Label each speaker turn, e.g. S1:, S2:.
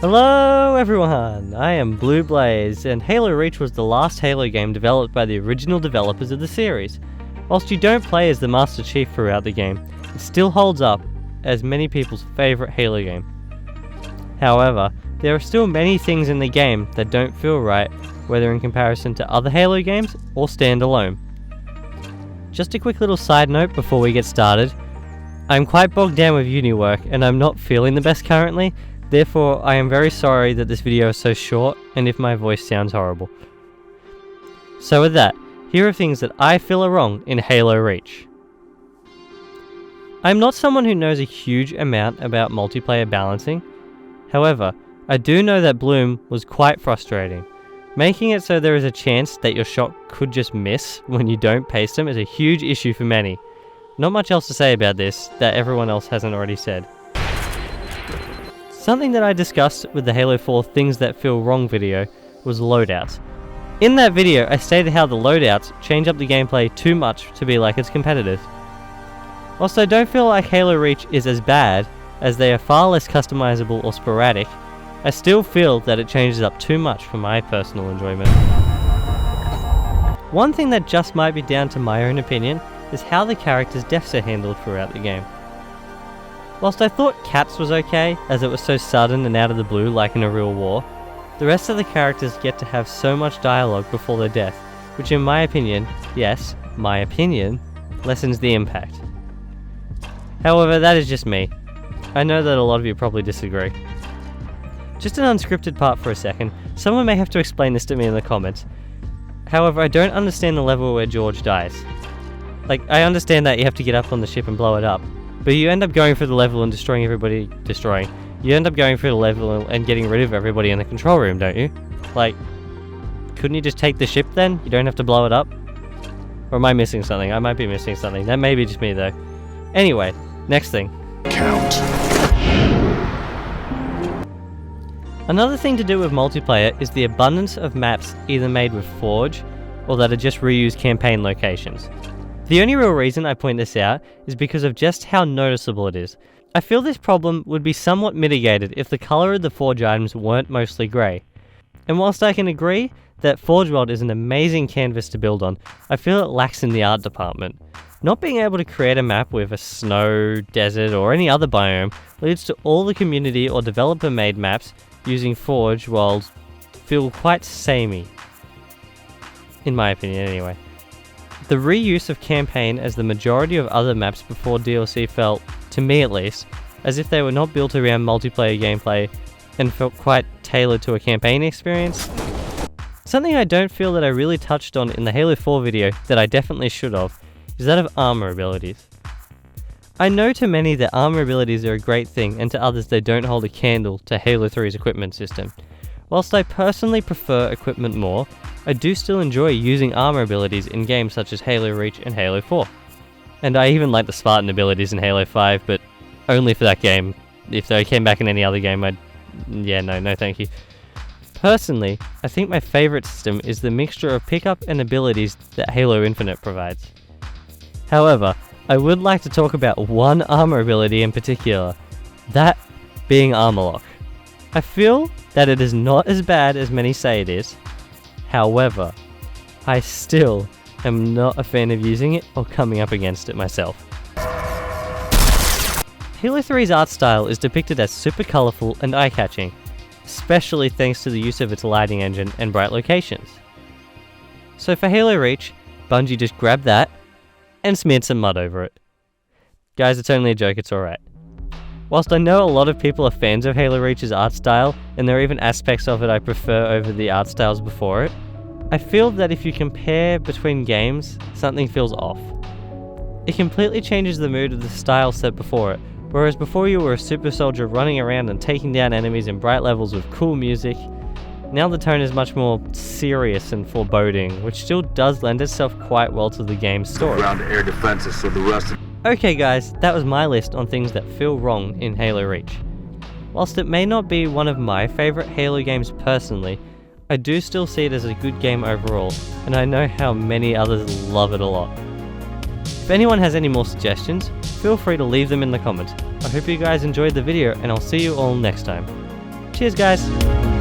S1: Hello everyone, I am Blue Blaze, and Halo Reach was the last Halo game developed by the original developers of the series. Whilst you don't play as the Master Chief throughout the game, it still holds up as many people's favourite Halo game. However, there are still many things in the game that don't feel right, whether in comparison to other Halo games or standalone. Just a quick little side note before we get started. I'm quite bogged down with uni work and I'm not feeling the best currently. Therefore, I am very sorry that this video is so short and if my voice sounds horrible. So with that, here are things that I feel are wrong in Halo Reach. I'm not someone who knows a huge amount about multiplayer balancing. However, I do know that Bloom was quite frustrating. Making it so there is a chance that your shot could just miss when you don't pace them is a huge issue for many. Not much else to say about this that everyone else hasn't already said. Something that I discussed with the Halo 4 Things That Feel Wrong video was loadouts. In that video, I stated how the loadouts change up the gameplay too much to be like its competitors. Whilst I don't feel like Halo Reach is as bad, as they are far less customizable or sporadic, I still feel that it changes up too much for my personal enjoyment. One thing that just might be down to my own opinion is how the characters' deaths are handled throughout the game. Whilst I thought Cat's was okay, as it was so sudden and out of the blue like in a real war, the rest of the characters get to have so much dialogue before their death, which in my opinion, yes, my opinion, lessens the impact. However, that is just me. I know that a lot of you probably disagree. Just an unscripted part for a second, someone may have to explain this to me in the comments. However, I don't understand the level where George dies. Like, I understand that you have to get up on the ship and blow it up, but you end up going through the level and destroying everybody, you end up going through the level and getting rid of everybody in the control room, don't you? Like, couldn't you just take the ship then? You don't have to blow it up? Or am I missing something? I might be missing something. That may be just me though. Anyway, next thing.
S2: Count.
S1: Another thing to do with multiplayer is the abundance of maps either made with Forge or that are just reused campaign locations. The only real reason I point this out is because of just how noticeable it is. I feel this problem would be somewhat mitigated if the colour of the Forge items weren't mostly grey. And whilst I can agree that Forge World is an amazing canvas to build on, I feel it lacks in the art department. Not being able to create a map with a snow, desert or any other biome leads to all the community or developer made maps using Forge World feel quite samey. In my opinion anyway. The reuse of campaign as the majority of other maps before DLC felt, to me at least, as if they were not built around multiplayer gameplay and felt quite tailored to a campaign experience. Something I don't feel that I really touched on in the Halo 4 video that I definitely should have, is that of armor abilities. I know to many that armor abilities are a great thing and to others they don't hold a candle to Halo 3's equipment system. Whilst I personally prefer equipment more, I do still enjoy using armor abilities in games such as Halo Reach and Halo 4. And I even like the Spartan abilities in Halo 5, but only for that game. If they came back in any other game, no thank you. Personally, I think my favourite system is the mixture of pickup and abilities that Halo Infinite provides. However, I would like to talk about one armor ability in particular, that being Armor Lock. I feel that it is not as bad as many say it is. However, I still am not a fan of using it or coming up against it myself. Halo 3's art style is depicted as super colourful and eye-catching, especially thanks to the use of its lighting engine and bright locations. So for Halo Reach, Bungie just grabbed that and smeared some mud over it. Guys, it's only a joke, it's alright. Whilst I know a lot of people are fans of Halo Reach's art style, and there are even aspects of it I prefer over the art styles before it, I feel that if you compare between games, something feels off. It completely changes the mood of the style set before it, whereas before you were a super soldier running around and taking down enemies in bright levels with cool music, now the tone is much more serious and foreboding, which still does lend itself quite well to the game's story.
S2: Ground to air defenses so the rest of...
S1: Okay guys, that was my list on things that feel wrong in Halo Reach. Whilst it may not be one of my favourite Halo games personally, I do still see it as a good game overall, and I know how many others love it a lot. If anyone has any more suggestions, feel free to leave them in the comments. I hope you guys enjoyed the video, and I'll see you all next time. Cheers, guys.